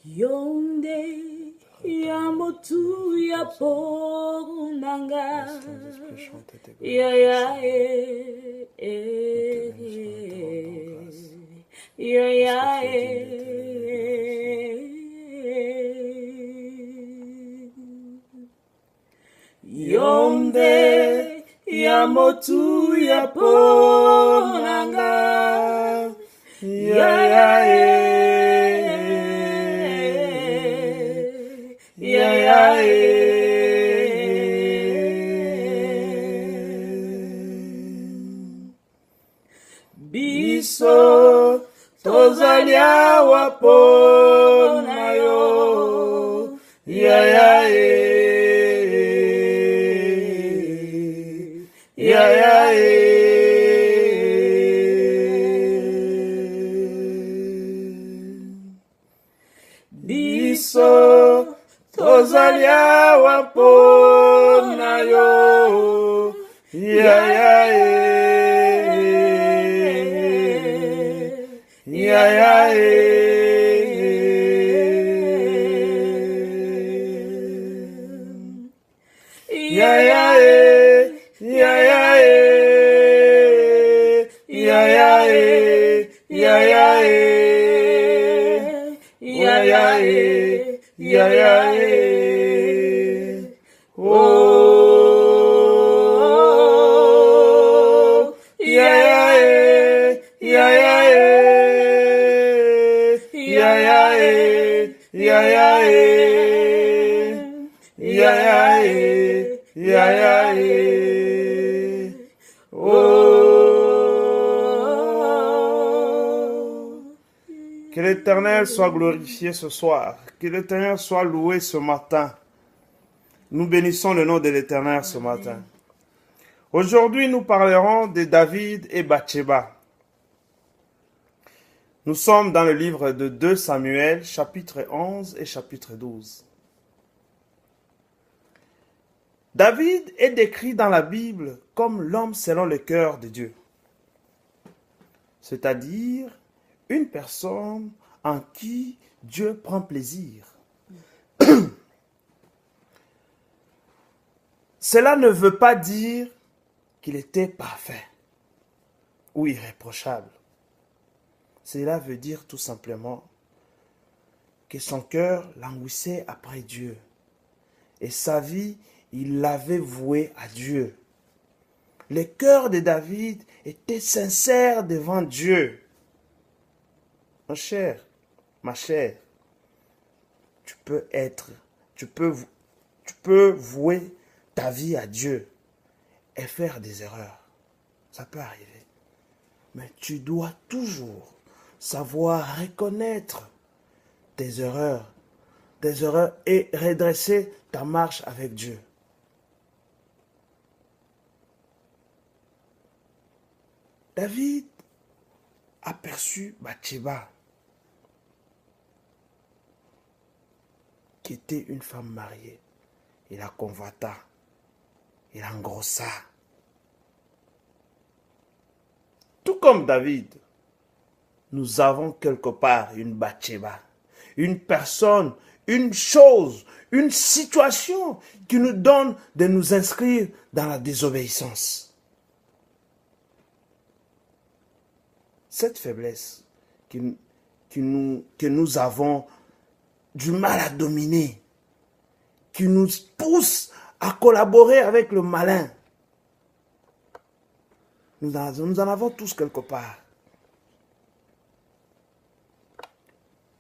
Yonde yamotu ya ponanga ya ya ya ya Yonde yamotu ya ponanga ya ya Biso tozalia wapona yo Biso tozalia wapona yo Que l'Éternel soit glorifié ce soir. Que l'Éternel soit loué ce matin. Nous bénissons le nom de l'Éternel ce matin. Aujourd'hui, nous parlerons de David et Bathsheba. Nous sommes dans le livre de 2 Samuel, chapitre 11 et chapitre 12. David est décrit dans la Bible comme l'homme selon le cœur de Dieu. C'est-à-dire une personne en qui Dieu prend plaisir. Cela ne veut pas dire qu'il était parfait ou irréprochable. Cela veut dire tout simplement que son cœur languissait après Dieu et sa vie, il l'avait vouée à Dieu. Le cœur de David était sincère devant Dieu. Mon cher, ma chère, tu peux vouer ta vie à Dieu et faire des erreurs. Ça peut arriver. Mais tu dois toujours savoir reconnaître tes erreurs et redresser ta marche avec Dieu. David aperçut Bathsheba, qui était une femme mariée. Il la convoita, il l'engrossa. Tout comme David, nous avons quelque part une Bathsheba, une personne, une chose, une situation qui nous donne de nous inscrire dans la désobéissance. Cette faiblesse que nous avons du mal à dominer, qui nous pousse à collaborer avec le malin. Nous en avons tous quelque part.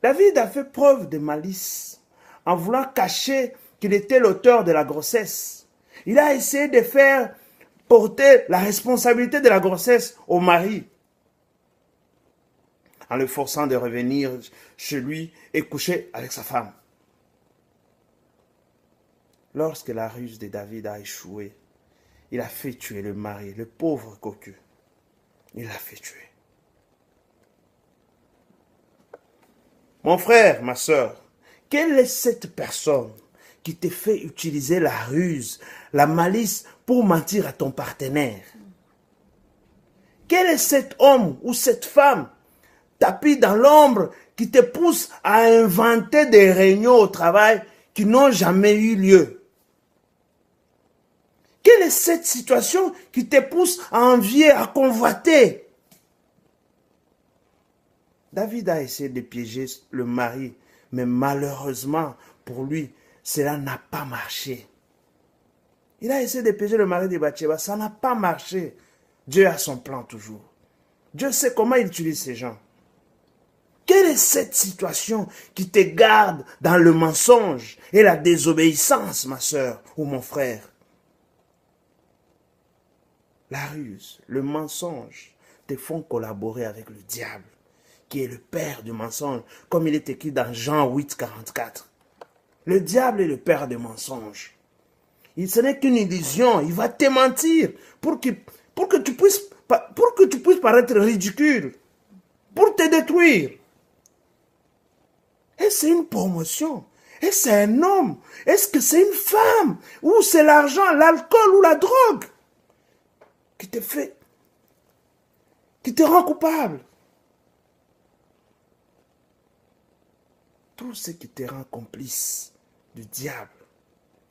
David a fait preuve de malice en voulant cacher qu'il était l'auteur de la grossesse. Il a essayé de faire porter la responsabilité de la grossesse au mari, en le forçant de revenir chez lui et coucher avec sa femme. Lorsque la ruse de David a échoué, il a fait tuer le mari, le pauvre cocu. Il l'a fait tuer. Mon frère, ma soeur, quelle est cette personne qui te fait utiliser la ruse, la malice pour mentir à ton partenaire? Quel est cet homme ou cette femme tapis dans l'ombre qui te pousse à inventer des réunions au travail qui n'ont jamais eu lieu? Quelle est cette situation qui te pousse à envier, à convoiter? David a essayé de piéger le mari, mais malheureusement pour lui, cela n'a pas marché. Il a essayé de piéger le mari de Bathsheba, ça n'a pas marché. Dieu a son plan toujours. Dieu sait comment il utilise ces gens. Quelle est cette situation qui te garde dans le mensonge et la désobéissance, ma soeur ou mon frère? La ruse, le mensonge te font collaborer avec le diable, qui est le père du mensonge, comme il est écrit dans Jean 8, 44. Le diable est le père des mensonges. Ce n'est qu'une illusion, il va te mentir pour que tu puisses paraître ridicule, pour te détruire. Et c'est une promotion. Et c'est un homme. Est-ce que c'est une femme? Ou c'est l'argent, l'alcool ou la drogue qui te rend coupable? Tout ce qui te rend complice du diable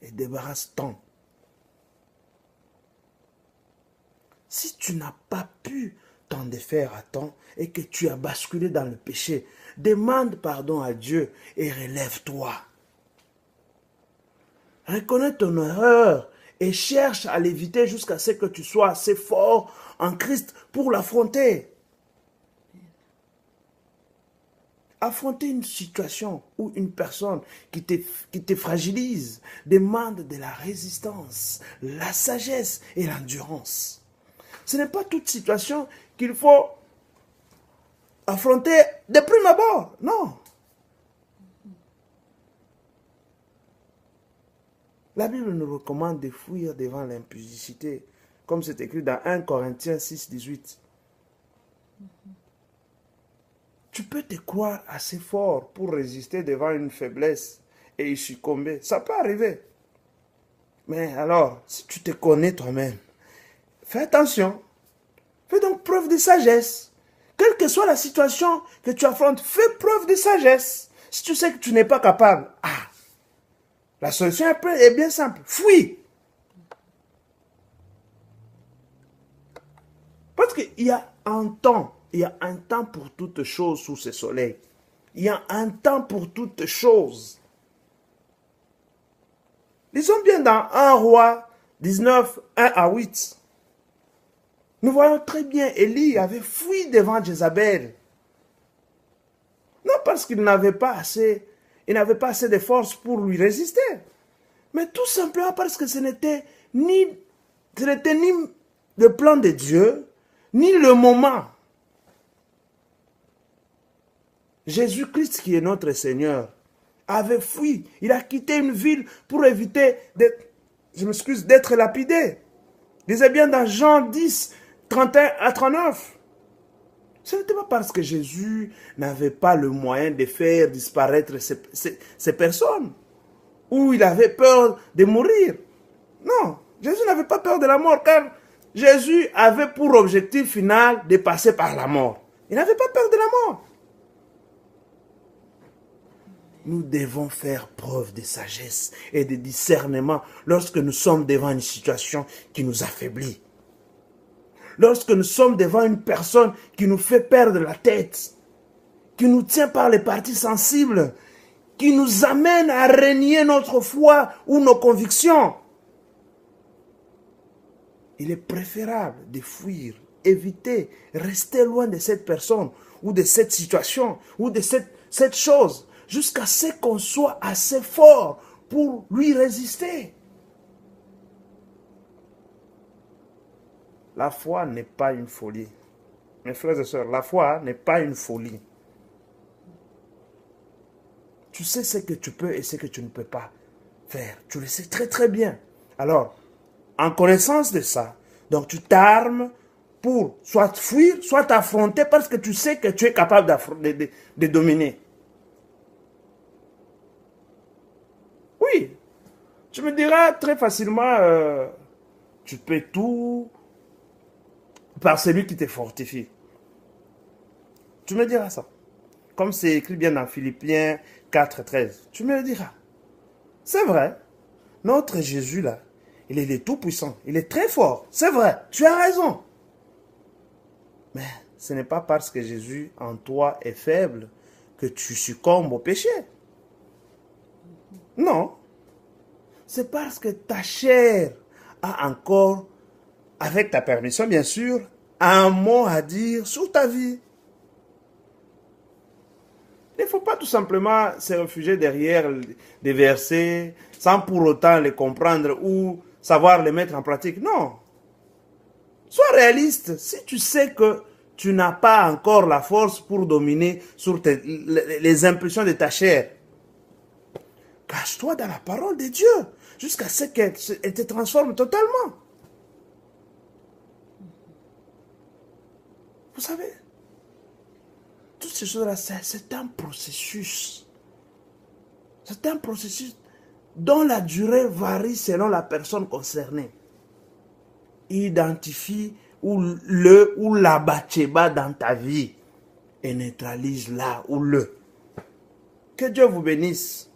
et débarrasse-t'en. Si tu n'as pas pu t'en défaire à temps et que tu as basculé dans le péché, demande pardon à Dieu et relève-toi. Reconnais ton erreur et cherche à l'éviter jusqu'à ce que tu sois assez fort en Christ pour l'affronter. Affronter une situation ou une personne qui te fragilise demande de la résistance, la sagesse et l'endurance. Ce n'est pas toute situation qu'il faut affronter de prime abord, non. La Bible nous recommande de fuir devant l'impudicité, comme c'est écrit dans 1 Corinthiens 6, 18. Tu peux te croire assez fort pour résister devant une faiblesse et y succomber. Ça peut arriver. Mais alors, si tu te connais toi-même, fais attention. Fais donc preuve de sagesse. Quelle que soit la situation que tu affrontes, fais preuve de sagesse. Si tu sais que tu n'es pas capable, la solution est bien simple. Fuis. Parce qu'il y a un temps. Il y a un temps pour toutes choses sous ce soleil. Il y a un temps pour toutes choses. Lisons bien dans 1 Roi 19, 1 à 8. Nous voyons très bien Élie avait fui devant Jézabel. Non parce qu'il n'avait pas assez de force pour lui résister. Mais tout simplement parce que ce n'était ni le plan de Dieu, ni le moment. Jésus-Christ, qui est notre Seigneur, avait fui. Il a quitté une ville pour éviter d'être lapidé. Lisez bien dans Jean 10, 31 à 39. Ce n'était pas parce que Jésus n'avait pas le moyen de faire disparaître ces personnes, ou il avait peur de mourir. Non, Jésus n'avait pas peur de la mort, car Jésus avait pour objectif final de passer par la mort. Il n'avait pas peur de la mort. Nous devons faire preuve de sagesse et de discernement lorsque nous sommes devant une situation qui nous affaiblit. Lorsque nous sommes devant une personne qui nous fait perdre la tête, qui nous tient par les parties sensibles, qui nous amène à renier notre foi ou nos convictions. Il est préférable de fuir, éviter, rester loin de cette personne ou de cette situation ou de cette chose, jusqu'à ce qu'on soit assez fort pour lui résister. La foi n'est pas une folie. Mes frères et sœurs, la foi n'est pas une folie. Tu sais ce que tu peux et ce que tu ne peux pas faire. Tu le sais très très bien. Alors, en connaissance de ça, donc tu t'armes pour soit fuir, soit t'affronter parce que tu sais que tu es capable de dominer. Oui, tu me diras très facilement, tu peux tout par celui qui te fortifie. Tu me diras ça. Comme c'est écrit bien dans Philippiens 4:13. Tu me le diras. C'est vrai. Notre Jésus là, il est le tout-puissant. Il est très fort. C'est vrai. Tu as raison. Mais ce n'est pas parce que Jésus en toi est faible que tu succombes au péché. Non. C'est parce que ta chair a encore, avec ta permission bien sûr, un mot à dire sur ta vie. Il ne faut pas tout simplement se réfugier derrière des versets sans pour autant les comprendre ou savoir les mettre en pratique. Non. Sois réaliste. Si tu sais que tu n'as pas encore la force pour dominer sur les impulsions de ta chair, cache-toi dans la parole de Dieu jusqu'à ce qu'elle te transforme totalement. Vous savez, toutes ces choses-là, c'est un processus. C'est un processus dont la durée varie selon la personne concernée. Identifie le ou la Bathsheba dans ta vie et neutralise là ou le. Que Dieu vous bénisse.